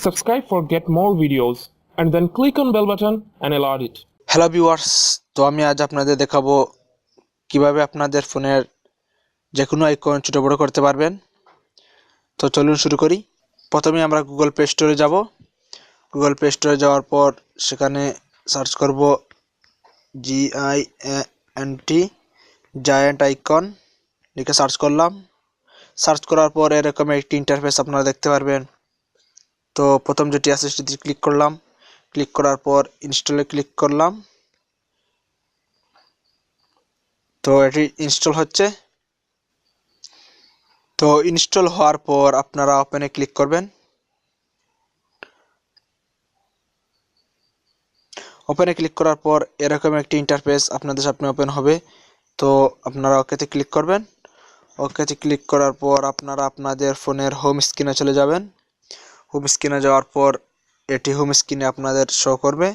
Subscribe for get more videos and then click on bell button and allow it. Hello viewers, তো আমি আজ আপনাদের দেখাবো কিভাবে আপনাদের ফোনের যে কোনো আইকন ছোট বড় করতে পারবেন। তো চলুন শুরু করি। প্রথমে আমরা গুগল প্লে স্টোরে যাব। গুগল প্লে স্টোরে যাওয়ার পর সেখানে সার্চ করব GIANT জায়ান্ট আইকন লিখে সার্চ করলাম। সার্চ করার পর এরকম একটি ইন্টারফেস আপনারা দেখতে পারবেন। তো প্রথম যেটি আছে সেটি ক্লিক করলাম। ক্লিক করার পর ইনস্টলে ক্লিক করলাম। তো এটি ইনস্টল হচ্ছে। তো ইনস্টল হওয়ার পর আপনারা ওপেনে ক্লিক করবেন। ওপেনে ক্লিক করার পর এরকম একটি ইন্টারফেস আপনাদের সামনে ওপেন হবে। তো আপনারা ওকেতে ক্লিক করবেন। ওকেতে ক্লিক করার পর আপনারা আপনাদের ফোনের হোম স্ক্রিনে চলে যাবেন। হোম স্ক্রিনে যাওয়ার পর এটি হোম স্ক্রিনে আপনাদের শো করবে।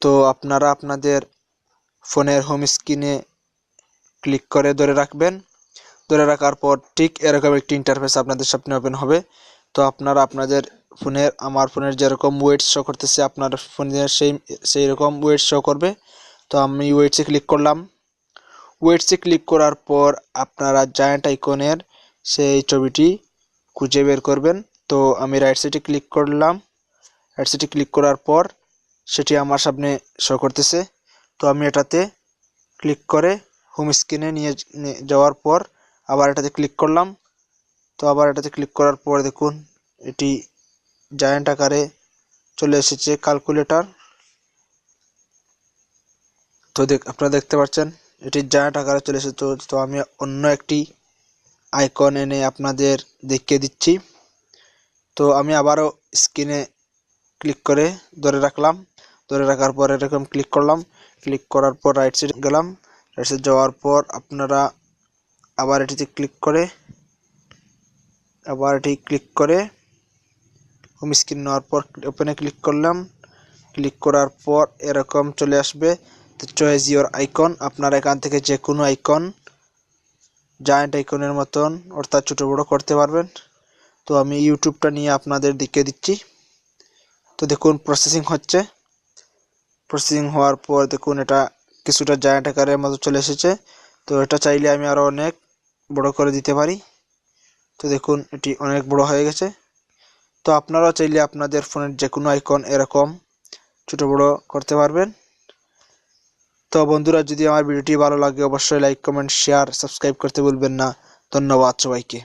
তো আপনারা আপনাদের ফোনের হোম স্ক্রিনে ক্লিক করে ধরে রাখবেন। ধরে রাখার পর ঠিক এরকম একটি ইন্টারফেস আপনাদের সামনে ওপেন হবে। তো আপনারা আপনাদের ফোনের আমার ফোনের যেরকম ওয়েটস শো করতেছে আপনার ফোনের সেই রকম ওয়েটস শো করবে। তো আমি ওয়েটসে ক্লিক করলাম। ওয়েটসে ক্লিক করার পর আপনারা জায়ান্ট আইকনের সেই ছবিটি খুঁজে বের করবেন। তো আমি রাইট সাইডে ক্লিক করলাম। রাইট সাইডে ক্লিক করার পর সেটি আমার সামনে শো করতেছে। তো আমি এটাতে ক্লিক করে হোম স্ক্রিনে নিয়ে যাওয়ার পর আবার এটাতে ক্লিক করলাম। তো আবার এটাতে ক্লিক করার পর দেখুন এটি জায়ান্ট আকারে চলে এসেছে ক্যালকুলেটর। তো আপনারা দেখতে পাচ্ছেন এটি জায়ান্ট আকারে চলে এসেছে। তো আমি অন্য একটি আইকন এনে আপনাদের দেখিয়ে দিচ্ছি। তো আমি আবারও স্ক্রিনে ক্লিক করে ধরে রাখলাম। ধরে রাখার পর এরকম ক্লিক করলাম। ক্লিক করার পর রাইট সাইড গেলাম। রাইট সাইড যাওয়ার পর আপনারা আবার এটিতে ক্লিক করে হোম স্ক্রিন নেওয়ার পর ওপেনে ক্লিক করলাম। ক্লিক করার পর এরকম চলে আসবে। তো চয়েস ইওর আইকন, আপনারা এখান থেকে যে কোনো আইকন জায়ান্ট আইকনের মতন অর্থাৎ ছোট বড় করতে পারবেন। তো আমি ইউটিউবটা নিয়ে আপনাদের দেখিয়ে দিচ্ছি। তো দেখুন প্রসেসিং হচ্ছে। প্রসেসিং হওয়ার পর দেখুন এটা কিছুটা জায়ান্ট আকারের মতো চলে এসেছে। তো এটা চাইলে আমি আরও অনেক বড় করে দিতে পারি। তো দেখুন এটি অনেক বড় হয়ে গেছে। তো আপনারাও চাইলে আপনাদের ফোনের যে কোনো আইকন এরকম ছোট বড় করতে পারবেন। তো বন্ধুরা, যদি আমার ভিডিওটি ভালো লাগে অবশ্যই লাইক, কমেন্ট, শেয়ার, সাবস্ক্রাইব করতে ভুলবেন না। ধন্যবাদ সবাইকে।